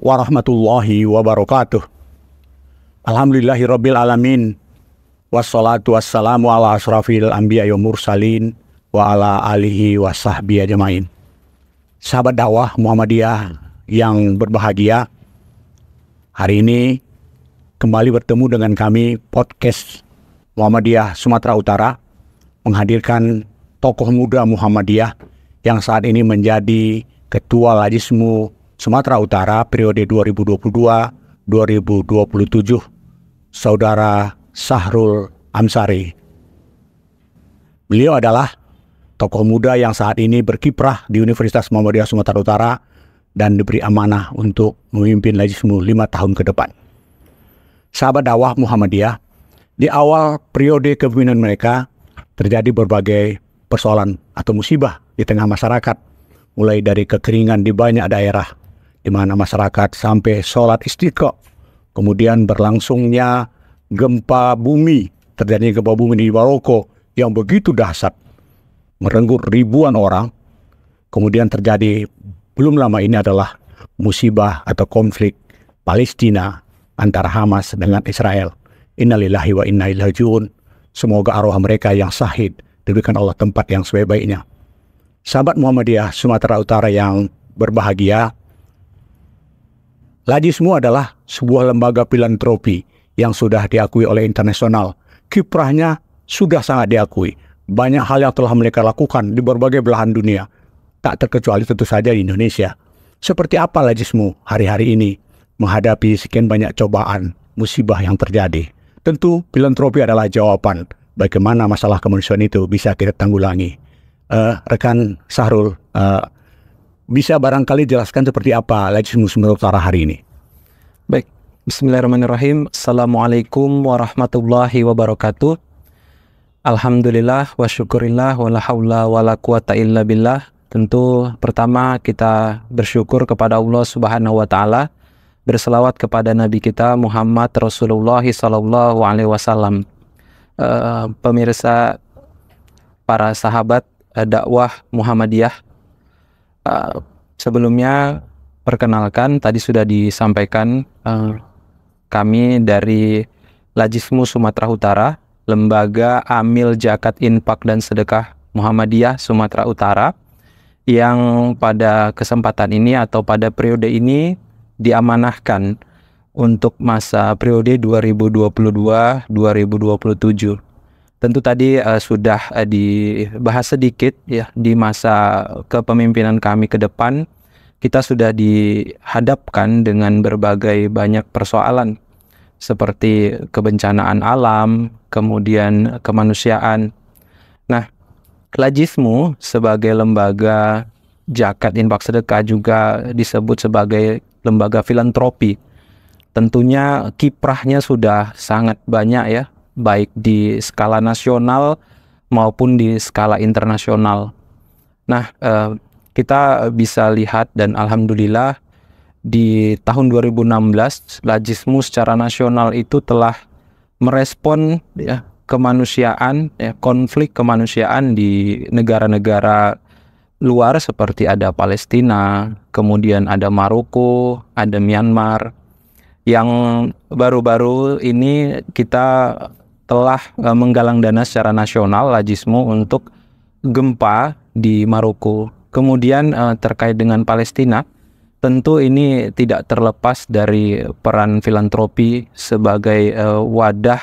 Warahmatullahi wabarakatuh. Alhamdulillahirabbil alamin. Wassalatu wassalamu ala asrafil anbiya wa mursalin wa ala alihi wa sahbihi ajmain. Sahabat dakwah Muhammadiyah yang berbahagia, hari ini kembali bertemu dengan kami podcast Muhammadiyah Sumatera Utara menghadirkan tokoh muda Muhammadiyah yang saat ini menjadi Ketua Lajismu Sumatera Utara periode 2022-2027, Saudara Sahrul Amsari. Beliau adalah tokoh muda yang saat ini berkiprah di Universitas Muhammadiyah Sumatera Utara dan diberi amanah untuk memimpin Lajismu 5 tahun ke depan. Sahabat dakwah Muhammadiyah, di awal periode kepemimpinan mereka terjadi berbagai persoalan atau musibah di tengah masyarakat, mulai dari kekeringan di banyak daerah, di mana masyarakat sampai sholat istiqo, kemudian berlangsungnya gempa bumi, terjadinya gempa bumi di Maroko yang begitu dahsyat, merenggut ribuan orang. Kemudian terjadi belum lama ini adalah musibah atau konflik Palestina antara Hamas dengan Israel. Innalillahi wa inna ilaihi raji'un. Semoga arwah mereka yang syahid diberikan Allah tempat yang sebaik-baiknya. Sahabat Muhammadiyah Sumatera Utara yang berbahagia, Lajismu adalah sebuah lembaga filantropi yang sudah diakui oleh internasional. Kiprahnya sudah sangat diakui. Banyak hal yang telah mereka lakukan di berbagai belahan dunia, tak terkecuali tentu saja di Indonesia. Seperti apa Lajismu hari-hari ini menghadapi sekian banyak cobaan, musibah yang terjadi? Tentu filantropi adalah jawaban bagaimana masalah kemanusiaan itu bisa kita tanggulangi. Rekan Sahrul, bisa barangkali jelaskan seperti apa Lajismu Sumatera Utara hari ini? Baik, bismillahirrahmanirrahim. Assalamualaikum warahmatullahi wabarakatuh. Alhamdulillah wa syukurillah wa la hawla wa la quwata illa billah. Tentu pertama kita bersyukur kepada Allah Subhanahu wa taala, berselawat kepada Nabi kita Muhammad Rasulullah sallallahu alaihi wasallam. Pemirsa, para sahabat dakwah Muhammadiyah, sebelumnya perkenalkan, tadi sudah disampaikan, kami dari Lajismu Sumatera Utara, Lembaga Amil Zakat Infak dan Sedekah Muhammadiyah Sumatera Utara, yang pada kesempatan ini atau pada periode ini diamanahkan untuk masa periode 2022-2027. Tentu tadi sudah dibahas sedikit ya, di masa kepemimpinan kami ke depan kita sudah dihadapkan dengan berbagai banyak persoalan seperti kebencanaan alam, kemudian kemanusiaan. Nah, Lajismu sebagai lembaga zakat infak sedekah juga disebut sebagai lembaga filantropi. Tentunya kiprahnya sudah sangat banyak ya, baik di skala nasional maupun di skala internasional. Nah, kita bisa lihat dan alhamdulillah di tahun 2016 Lajismu secara nasional itu telah merespon ya, kemanusiaan, ya, konflik kemanusiaan di negara-negara luar seperti ada Palestina, kemudian ada Maroko, ada Myanmar. Yang baru-baru ini kita telah menggalang dana secara nasional Lajismu untuk gempa di Maroko. Kemudian terkait dengan Palestina, tentu ini tidak terlepas dari peran filantropi sebagai wadah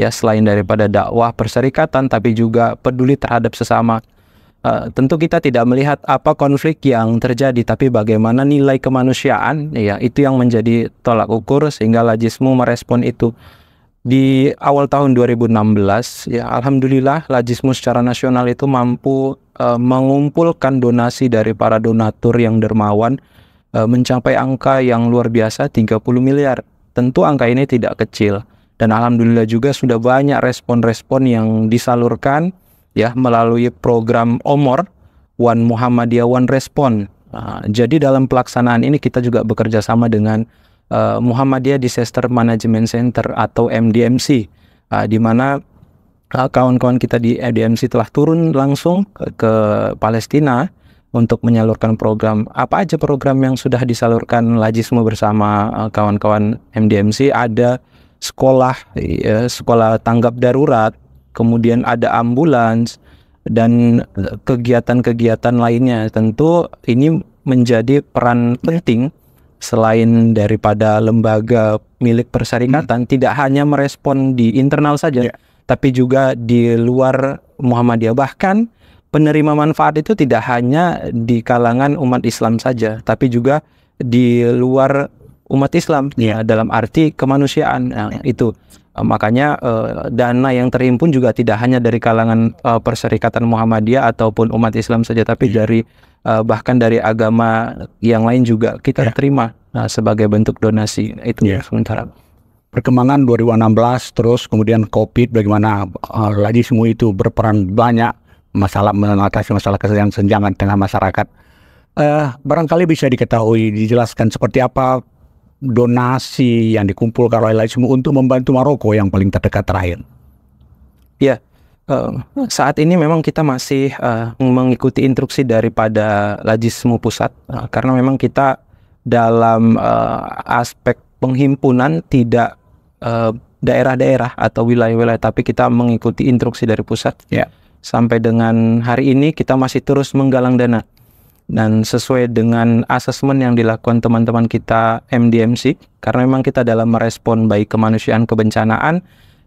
ya, selain daripada dakwah perserikatan tapi juga peduli terhadap sesama. Tentu kita tidak melihat apa konflik yang terjadi, tapi bagaimana nilai kemanusiaan ya, itu yang menjadi tolak ukur sehingga Lajismu merespon itu. Di awal tahun 2016 ya, alhamdulillah Lajismu secara nasional itu mampu mengumpulkan donasi dari para donatur yang dermawan mencapai angka yang luar biasa 30 miliar. Tentu angka ini tidak kecil dan alhamdulillah juga sudah banyak respon-respon yang disalurkan ya melalui program OMOR, One Muhammadiyah One Respon. Jadi dalam pelaksanaan ini kita juga bekerja sama dengan Muhammadiyah Disaster Management Center atau MDMC, di mana kawan-kawan kita di MDMC telah turun langsung ke Palestina untuk menyalurkan program. Apa aja program yang sudah disalurkan Lajismu bersama kawan-kawan MDMC? Ada sekolah, sekolah tanggap darurat, kemudian ada ambulans, dan kegiatan-kegiatan lainnya. Tentu ini menjadi peran penting selain daripada lembaga milik perserikatan, tidak hanya merespon di internal saja, tapi juga di luar Muhammadiyah. Bahkan penerima manfaat itu tidak hanya di kalangan umat Islam saja, tapi juga di luar umat Islam, dalam arti kemanusiaan. Itu makanya dana yang terhimpun juga tidak hanya dari kalangan Perserikatan Muhammadiyah ataupun umat Islam saja, tapi dari bahkan dari agama yang lain juga kita terima sebagai bentuk donasi. Itu sementara. Perkembangan 2016 terus kemudian COVID, bagaimana Lajismu itu berperan banyak mengatasi masalah kesenjangan tengah masyarakat. Barangkali bisa diketahui, dijelaskan seperti apa donasi yang dikumpulkan oleh Lajismu untuk membantu Maroko yang paling terdekat terakhir. Ya, saat ini memang kita masih mengikuti instruksi daripada Lajismu pusat, karena memang kita dalam aspek penghimpunan tidak daerah-daerah atau wilayah-wilayah, tapi kita mengikuti instruksi dari pusat. Sampai dengan hari ini kita masih terus menggalang dana, dan sesuai dengan asesmen yang dilakukan teman-teman kita MDMC, karena memang kita dalam merespon baik kemanusiaan, kebencanaan,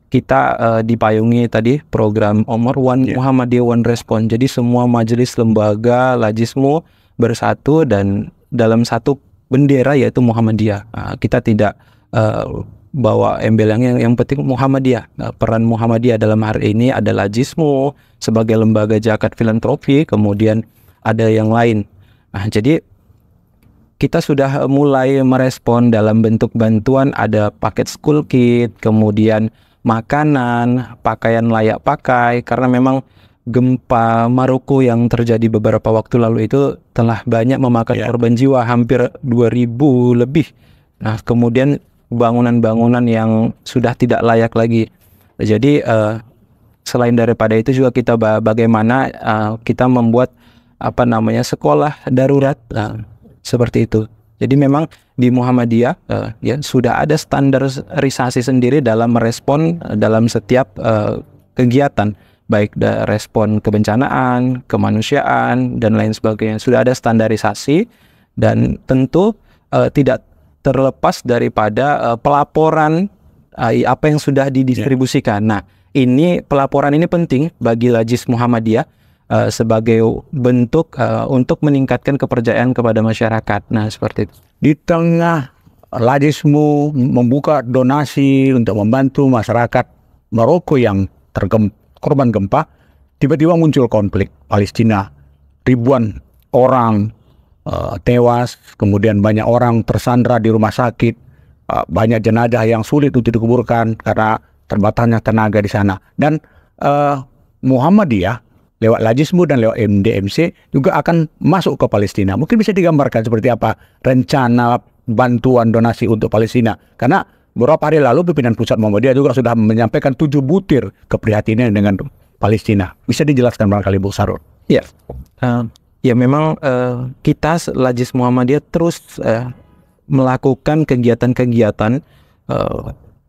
kita dipayungi tadi program Omor One Muhammadiyah One Respon. Jadi semua majelis lembaga Lajismu bersatu dan dalam satu bendera, yaitu Muhammadiyah. Kita tidak bawa embel yang penting Muhammadiyah. Peran Muhammadiyah dalam hari ini ada Lajismu sebagai lembaga zakat filantropi, kemudian ada yang lain. Jadi kita sudah mulai merespon dalam bentuk bantuan, ada paket school kit, kemudian makanan, pakaian layak pakai, karena memang gempa Maroko yang terjadi beberapa waktu lalu itu telah banyak memakan korban jiwa, hampir 2.000 lebih. Kemudian bangunan-bangunan yang sudah tidak layak lagi. Jadi selain daripada itu juga kita bagaimana kita membuat sekolah darurat seperti itu. Jadi memang di Muhammadiyah sudah ada standarisasi sendiri dalam merespon dalam setiap kegiatan, baik respon kebencanaan, kemanusiaan, dan lain sebagainya. Sudah ada standarisasi, dan tentu tidak terlepas daripada pelaporan apa yang sudah didistribusikan. Nah, ini pelaporan ini penting bagi Lajis Muhammadiyah sebagai bentuk untuk meningkatkan kepercayaan kepada masyarakat. Nah, seperti itu. Di tengah Lajismu membuka donasi untuk membantu masyarakat Maroko yang korban gempa, tiba-tiba muncul konflik Palestina. Ribuan orang tewas, kemudian banyak orang tersandra di rumah sakit, banyak jenazah yang sulit untuk dikuburkan karena terbatasnya tenaga di sana. Dan Muhammadiyah lewat Lajismu dan lewat MDMC juga akan masuk ke Palestina. Mungkin bisa digambarkan seperti apa rencana bantuan donasi untuk Palestina, karena beberapa hari lalu pimpinan pusat Muhammadiyah juga sudah menyampaikan 7 butir keprihatinan dengan Palestina. Bisa dijelaskan barangkali Bu Sarul? Ya memang kita Lajis Muhammadiyah terus melakukan kegiatan-kegiatan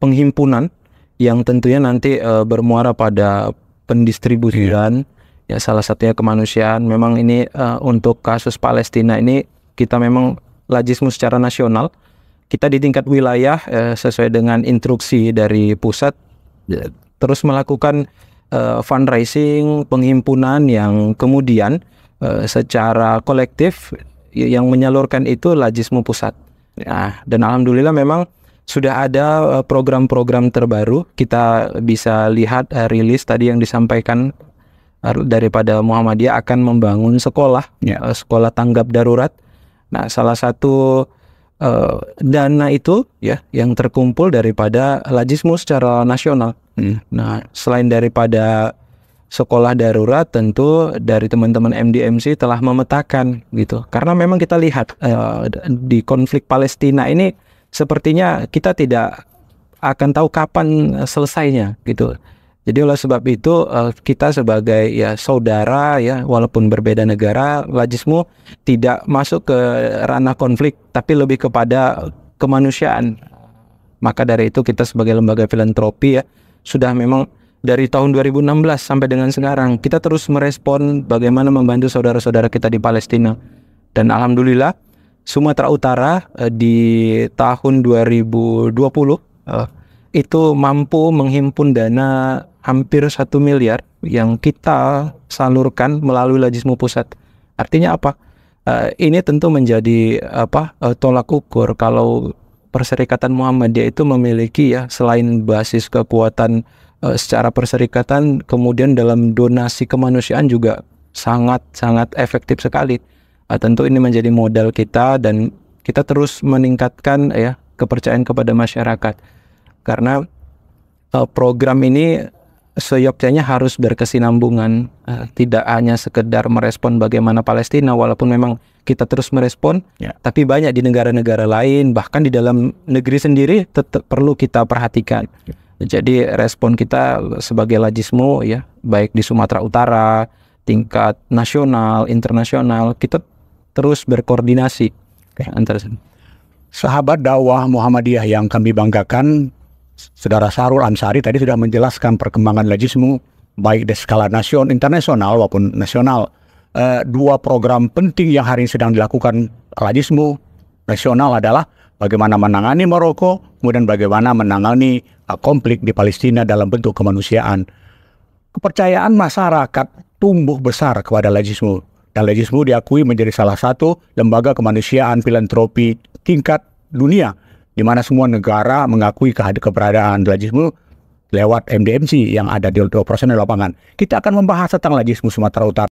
penghimpunan yang tentunya nanti bermuara pada pendistribusian, salah satunya kemanusiaan. Memang ini untuk kasus Palestina ini kita memang Lajismu secara nasional, kita di tingkat wilayah sesuai dengan instruksi dari pusat terus melakukan fundraising, penghimpunan yang kemudian secara kolektif yang menyalurkan itu Lajismu pusat. Dan alhamdulillah memang sudah ada program-program terbaru. Kita bisa lihat rilis tadi yang disampaikan daripada Muhammadiyah akan membangun sekolah, sekolah tanggap darurat. Nah, salah satu dana itu yang terkumpul daripada Lajismu secara nasional. Nah, selain daripada sekolah darurat, tentu dari teman-teman MDMC telah memetakan gitu. Karena memang kita lihat di konflik Palestina ini sepertinya kita tidak akan tahu kapan selesainya gitu. Jadi oleh sebab itu kita sebagai ya saudara ya walaupun berbeda negara, Lajismu tidak masuk ke ranah konflik tapi lebih kepada kemanusiaan. Maka dari itu kita sebagai lembaga filantropi ya sudah memang dari tahun 2016 sampai dengan sekarang kita terus merespon bagaimana membantu saudara-saudara kita di Palestina. Dan alhamdulillah Sumatera Utara di tahun 2020 itu mampu menghimpun dana hampir 1 miliar yang kita salurkan melalui Lajismu Pusat. Artinya apa? Ini tentu menjadi tolak ukur kalau Perserikatan Muhammadiyah itu memiliki ya selain basis kekuatan secara perserikatan, kemudian dalam donasi kemanusiaan juga sangat efektif sekali. Tentu ini menjadi modal kita dan kita terus meningkatkan ya kepercayaan kepada masyarakat karena program ini seyogyanya harus berkesinambungan, tidak hanya sekedar merespon bagaimana Palestina walaupun memang kita terus merespon, tapi banyak di negara-negara lain bahkan di dalam negeri sendiri tetap perlu kita perhatikan. Jadi respon kita sebagai Lajismu ya baik di Sumatera Utara, tingkat nasional, internasional kita terus berkoordinasi antara sahabat dakwah Muhammadiyah yang kami banggakan. Saudara Sahrul Ansari tadi sudah menjelaskan perkembangan Lajismu baik di skala internasional maupun nasional. Dua program penting yang hari ini sedang dilakukan Lajismu nasional adalah bagaimana menangani Maroko, kemudian bagaimana menangani konflik di Palestina dalam bentuk kemanusiaan. Kepercayaan masyarakat tumbuh besar kepada Lajismu dan Lajismu diakui menjadi salah satu lembaga kemanusiaan filantropi tingkat dunia, di mana semua negara mengakui keberadaan Lajismu lewat MDMC yang ada di operasional lapangan. Kita akan membahas tentang Lajismu Sumatera Utara.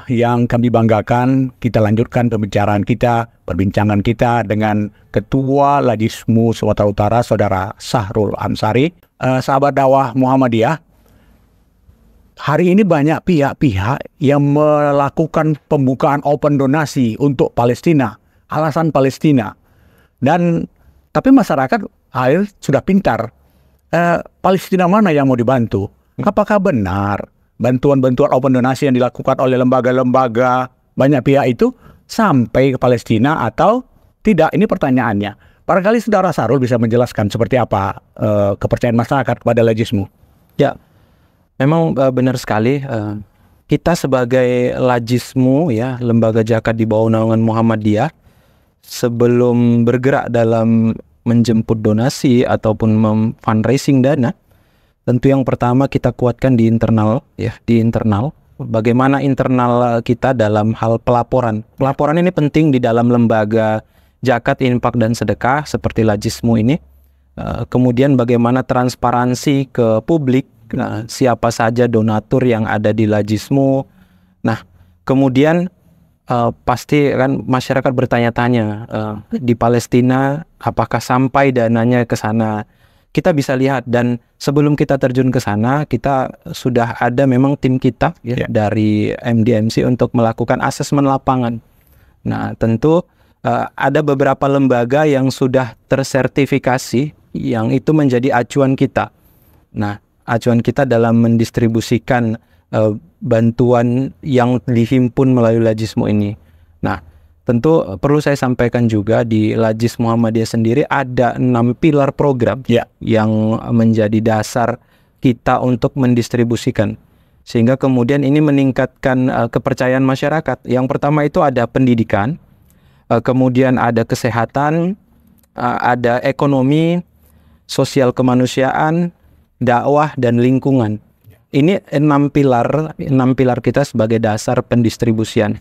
Yang kami banggakan, kita lanjutkan perbincangan kita dengan Ketua Lajismu Sumatera Utara, Saudara Sahrul Ansari. Sahabat dakwah Muhammadiyah, hari ini banyak pihak-pihak yang melakukan pembukaan open donasi untuk Palestina, alasan Palestina. Tapi masyarakat sudah pintar. Palestina mana yang mau dibantu? Apakah benar bantuan-bantuan open donasi yang dilakukan oleh lembaga-lembaga banyak pihak itu sampai ke Palestina atau tidak? Ini pertanyaannya. Barangkali Saudara Sahrul bisa menjelaskan seperti apa kepercayaan masyarakat kepada Lajismu. Ya, memang benar sekali. Kita sebagai Lajismu ya, lembaga zakat di bawah naungan Muhammadiyah, sebelum bergerak dalam menjemput donasi ataupun fundraising dana, tentu yang pertama kita kuatkan di internal ya, di internal. Bagaimana internal kita dalam hal pelaporan. Pelaporan ini penting di dalam lembaga zakat, infak dan sedekah seperti Lajismu ini. Kemudian bagaimana transparansi ke publik, siapa saja donatur yang ada di Lajismu. Nah, kemudian pasti kan masyarakat bertanya-tanya di Palestina apakah sampai dananya ke sana. Kita bisa lihat dan sebelum kita terjun ke sana kita sudah ada memang tim kita ya, dari MDMC untuk melakukan asesmen lapangan. Nah, tentu ada beberapa lembaga yang sudah tersertifikasi yang itu menjadi acuan kita. Nah, acuan kita dalam mendistribusikan bantuan yang dihimpun melalui Lajismu ini. Nah, tentu perlu saya sampaikan juga di Lajis Muhammadiyah sendiri ada 6 pilar program yang menjadi dasar kita untuk mendistribusikan. Sehingga kemudian ini meningkatkan kepercayaan masyarakat. Yang pertama itu ada pendidikan, kemudian ada kesehatan, ada ekonomi, sosial kemanusiaan, dakwah, dan lingkungan. Ini 6 pilar kita sebagai dasar pendistribusian.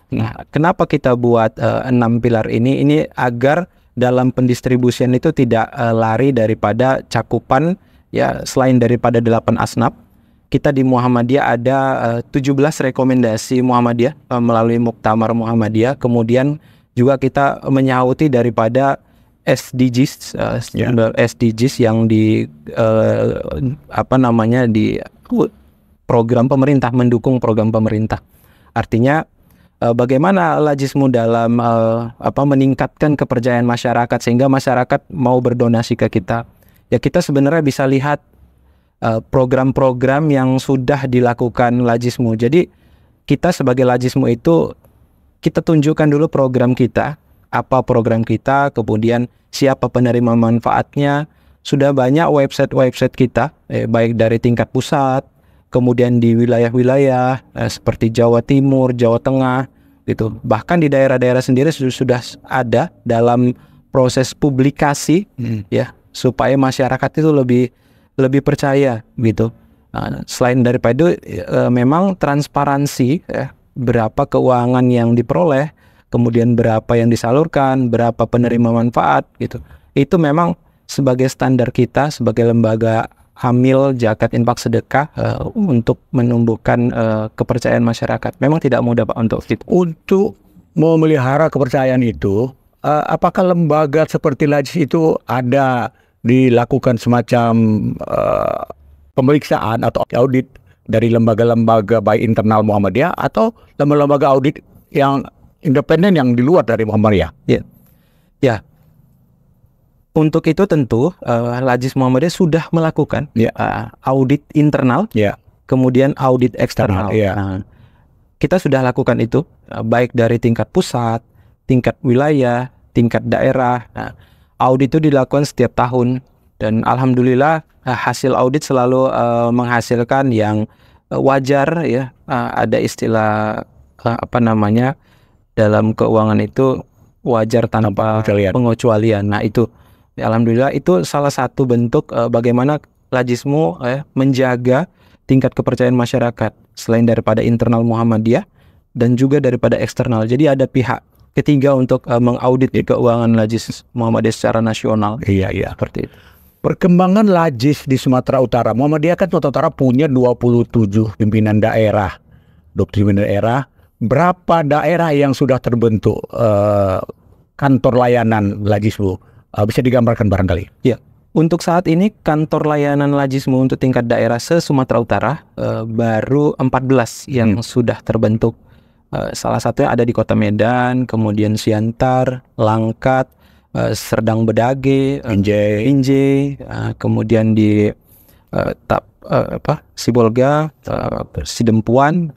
Nah, kenapa kita buat 6 pilar ini? Ini agar dalam pendistribusian itu tidak lari daripada cakupan ya, selain daripada 8 asnaf, kita di Muhammadiyah ada 17 rekomendasi Muhammadiyah melalui Muktamar Muhammadiyah. Kemudian juga kita menyauti daripada SDGs, SDGs yang di di program pemerintah, mendukung program pemerintah. Artinya bagaimana Lajismu dalam meningkatkan kepercayaan masyarakat sehingga masyarakat mau berdonasi ke kita. Ya, kita sebenarnya bisa lihat program-program yang sudah dilakukan Lajismu. Jadi kita sebagai Lajismu itu kita tunjukkan dulu program kita, apa program kita, kemudian siapa penerima manfaatnya. Sudah banyak website kita, baik dari tingkat pusat, kemudian di wilayah-wilayah seperti Jawa Timur, Jawa Tengah, gitu. Bahkan di daerah-daerah sendiri sudah ada dalam proses publikasi, ya, supaya masyarakat itu lebih percaya, gitu. Selain daripada itu, memang transparansi, ya, berapa keuangan yang diperoleh, kemudian berapa yang disalurkan, berapa penerima manfaat, gitu. Itu memang sebagai standar kita sebagai lembaga hamil zakat infak sedekah untuk menumbuhkan kepercayaan masyarakat. Memang tidak mudah, Pak, untuk itu. Untuk memelihara kepercayaan itu, apakah lembaga seperti Lajis itu ada dilakukan semacam pemeriksaan atau audit dari lembaga-lembaga baik internal Muhammadiyah atau lembaga audit yang independen yang di luar dari Muhammadiyah? Ya. Untuk itu tentu Lajis Muhammadiyah sudah melakukan audit internal, kemudian audit eksternal. Kita sudah lakukan itu baik dari tingkat pusat, tingkat wilayah, tingkat daerah. Audit itu dilakukan setiap tahun dan alhamdulillah hasil audit selalu menghasilkan yang wajar, ya. Ada istilah dalam keuangan itu wajar tanpa pengecualian. Nah, itu alhamdulillah itu salah satu bentuk bagaimana Lajismu menjaga tingkat kepercayaan masyarakat selain daripada internal Muhammadiyah dan juga daripada eksternal. Jadi ada pihak ketiga untuk mengaudit keuangan Lajis Muhammadiyah secara nasional. Iya. Seperti itu. Perkembangan Lajis di Sumatera Utara. Muhammadiyah kan Sumatera Utara punya 27 pimpinan daerah. 27 pimpinan daerah. Berapa daerah yang sudah terbentuk kantor layanan Lajismu? Bisa digambarkan barangkali? Ya. Untuk saat ini kantor layanan Lajismu untuk tingkat daerah se-Sumatera Utara baru 14 yang sudah terbentuk. Salah satunya ada di Kota Medan, kemudian Siantar, Langkat, Serdang Bedage, Inje, kemudian di Sibolga, Sidempuan,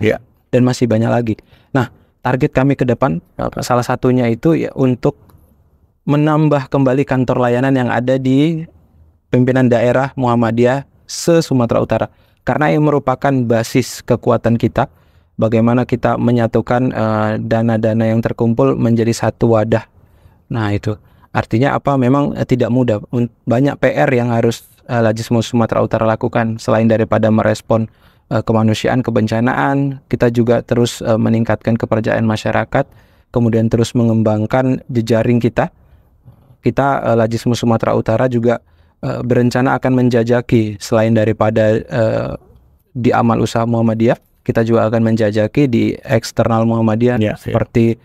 dan masih banyak lagi. Nah, target kami ke depan salah satunya itu ya untuk menambah kembali kantor layanan yang ada di pimpinan daerah Muhammadiyah se-Sumatera Utara. Karena yang merupakan basis kekuatan kita. Bagaimana kita menyatukan dana-dana yang terkumpul menjadi satu wadah. Nah, itu artinya apa? Memang tidak mudah. Banyak PR yang harus Lajismu Sumatera Utara lakukan. Selain daripada merespon kemanusiaan, kebencanaan, kita juga terus meningkatkan kepercayaan masyarakat, kemudian terus mengembangkan jejaring kita. Kita Lajismu Sumatera Utara juga berencana akan menjajaki selain daripada di amal usaha Muhammadiyah, kita juga akan menjajaki di eksternal Muhammadiyah seperti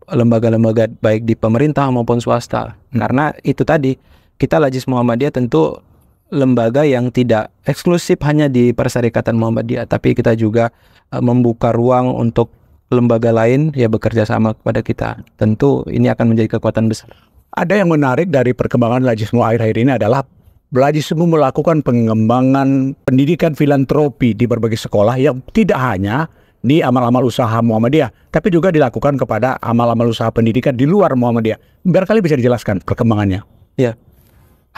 lembaga-lembaga baik di pemerintah maupun swasta. Karena itu tadi, kita Lajis Muhammadiyah tentu lembaga yang tidak eksklusif hanya di Perserikatan Muhammadiyah, tapi kita juga membuka ruang untuk lembaga lain bekerja sama kepada kita. Tentu ini akan menjadi kekuatan besar. Ada yang menarik dari perkembangan Lajismu akhir-akhir ini adalah Lajismu melakukan pengembangan pendidikan filantropi di berbagai sekolah yang tidak hanya di amal-amal usaha Muhammadiyah, tapi juga dilakukan kepada amal-amal usaha pendidikan di luar Muhammadiyah. Barangkali bisa dijelaskan perkembangannya. Ya,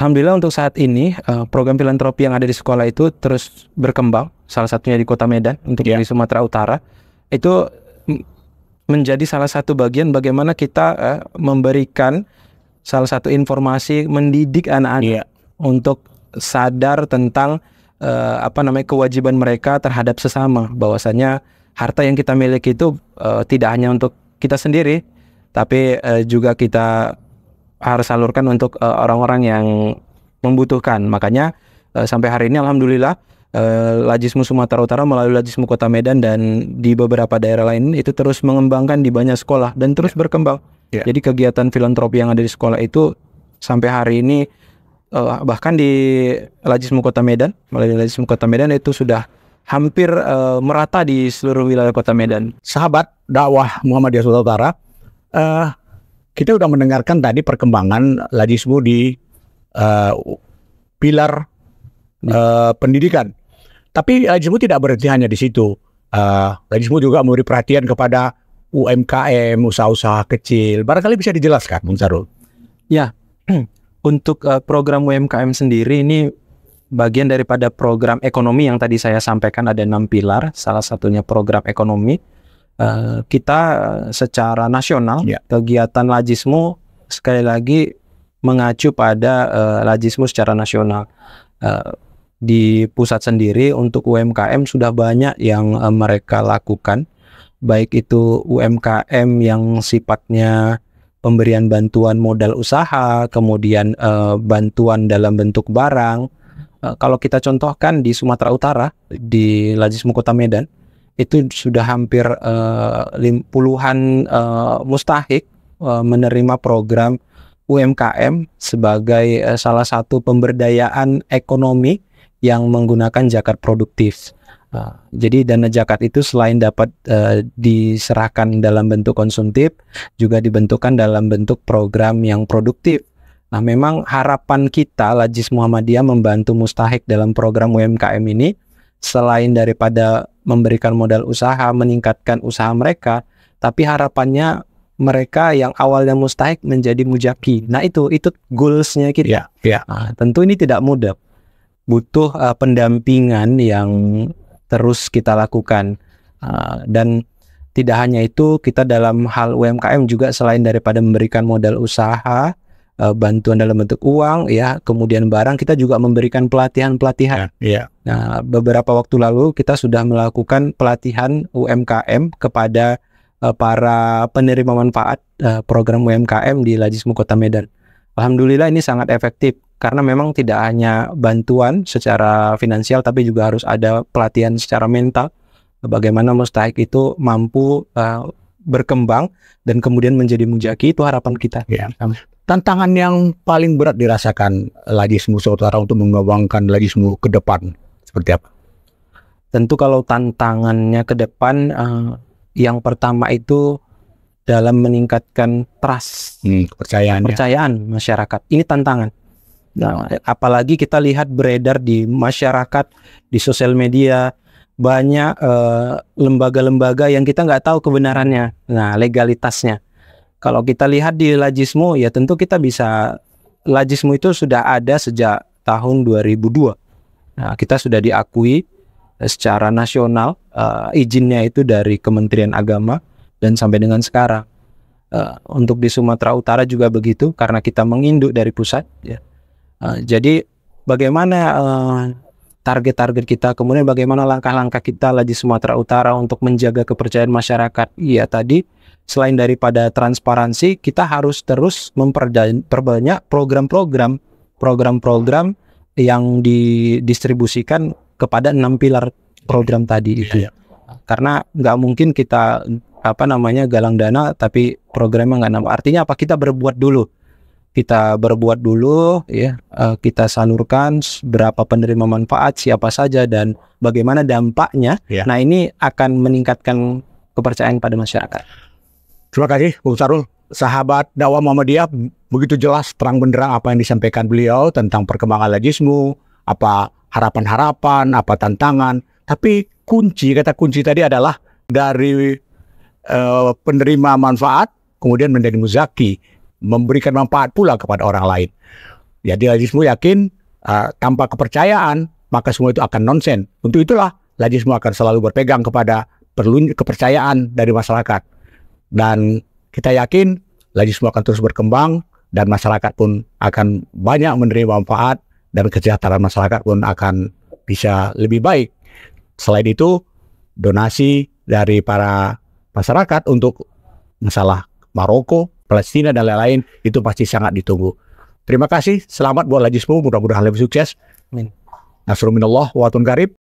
alhamdulillah untuk saat ini program filantropi yang ada di sekolah itu terus berkembang. Salah satunya di Kota Medan untuk di Sumatera Utara. Itu menjadi salah satu bagian bagaimana kita memberikan salah satu informasi mendidik anak-anak untuk sadar tentang kewajiban mereka terhadap sesama, bahwasanya harta yang kita miliki itu tidak hanya untuk kita sendiri, tapi juga kita harus salurkan untuk orang-orang yang membutuhkan. Makanya sampai hari ini alhamdulillah Lajismu Sumatera Utara melalui Lajismu Kota Medan dan di beberapa daerah lain itu terus mengembangkan di banyak sekolah dan terus berkembang. Jadi kegiatan filantropi yang ada di sekolah itu sampai hari ini bahkan di Lajismu Kota Medan, melalui Lajismu Kota Medan itu sudah hampir merata di seluruh wilayah Kota Medan. Sahabat dakwah Muhammadiyah Sumatera Utara, kita sudah mendengarkan tadi perkembangan Lajismu di pilar pendidikan. Tapi Lajismu tidak berhenti hanya di situ. Lajismu juga memberi perhatian kepada UMKM, usaha-usaha kecil. Barangkali bisa dijelaskan, Bung Sarul. Ya, untuk program UMKM sendiri ini bagian daripada program ekonomi yang tadi saya sampaikan ada 6 pilar. Salah satunya program ekonomi. Kita secara nasional, kegiatan Lajismu sekali lagi mengacu pada Lajismu secara nasional. Di pusat sendiri untuk UMKM sudah banyak yang mereka lakukan, baik itu UMKM yang sifatnya pemberian bantuan modal usaha, kemudian bantuan dalam bentuk barang. Kalau kita contohkan di Sumatera Utara, di Lajismu Kota Medan, itu sudah hampir puluhan mustahik menerima program UMKM sebagai salah satu pemberdayaan ekonomi yang menggunakan zakat produktif. Jadi dana zakat itu selain dapat diserahkan dalam bentuk konsumtif, juga dibentukkan dalam bentuk program yang produktif. Nah, memang harapan kita Lajis Muhammadiyah membantu mustahik dalam program UMKM ini, selain daripada memberikan modal usaha, meningkatkan usaha mereka, tapi harapannya mereka yang awalnya mustahik menjadi mujaki. Nah, itu goalsnya kita. Nah, tentu ini tidak mudah. Butuh pendampingan yang terus kita lakukan, dan tidak hanya itu, kita dalam hal UMKM juga selain daripada memberikan modal usaha, bantuan dalam bentuk uang, ya, kemudian barang, kita juga memberikan pelatihan. Nah, beberapa waktu lalu kita sudah melakukan pelatihan UMKM kepada para penerima manfaat program UMKM di Lajismu Kota Medan. Alhamdulillah ini sangat efektif. Karena memang tidak hanya bantuan secara finansial, tapi juga harus ada pelatihan secara mental. Bagaimana mustahik itu mampu berkembang dan kemudian menjadi mujaki, itu harapan kita. Tantangan yang paling berat dirasakan Lajismu Sumatera Utara untuk mengembangkan Lajismu ke depan seperti apa? Tentu kalau tantangannya ke depan, yang pertama itu dalam meningkatkan trust, kepercayaan masyarakat. Ini tantangan. Nah, apalagi kita lihat beredar di masyarakat, di sosial media, banyak lembaga-lembaga yang kita nggak tahu kebenarannya, nah legalitasnya. Kalau kita lihat di Lajismu, ya tentu kita bisa, Lajismu itu sudah ada sejak tahun 2002. Nah, kita sudah diakui secara nasional, izinnya itu dari Kementerian Agama, dan sampai dengan sekarang. Untuk di Sumatera Utara juga begitu, karena kita menginduk dari pusat, ya. Jadi bagaimana target-target kita, kemudian bagaimana langkah-langkah kita Lajis Sumatera Utara untuk menjaga kepercayaan masyarakat? Iya, tadi selain daripada transparansi, kita harus terus memperbanyak program-program yang didistribusikan kepada 6 pilar program tadi itu. Karena nggak mungkin kita galang dana tapi programnya nggak nambah. Artinya apa? Kita berbuat dulu. Ya, kita salurkan berapa penerima manfaat, siapa saja, dan bagaimana dampaknya. Nah, ini akan meningkatkan kepercayaan pada masyarakat. Terima kasih, Bung Sarul. Sahabat dakwah Muhammadiyah, begitu jelas terang benderang apa yang disampaikan beliau tentang perkembangan Lajismu, apa harapan-harapan, apa tantangan. Tapi kata kunci tadi adalah dari penerima manfaat kemudian menjadi muzaki, memberikan manfaat pula kepada orang lain. Jadi Lajismu yakin tanpa kepercayaan maka semua itu akan nonsen. Untuk itulah Lajismu akan selalu berpegang kepada kepercayaan dari masyarakat. Dan kita yakin Lajismu akan terus berkembang dan masyarakat pun akan banyak menerima manfaat dan kesejahteraan masyarakat pun akan bisa lebih baik. Selain itu, donasi dari para masyarakat untuk masalah Maroko, Palestina, dan lain-lain itu pasti sangat ditunggu. Terima kasih, selamat buat Lajismu, mudah-mudahan lebih sukses. Amin. Nasrul minallah wa atun qarib.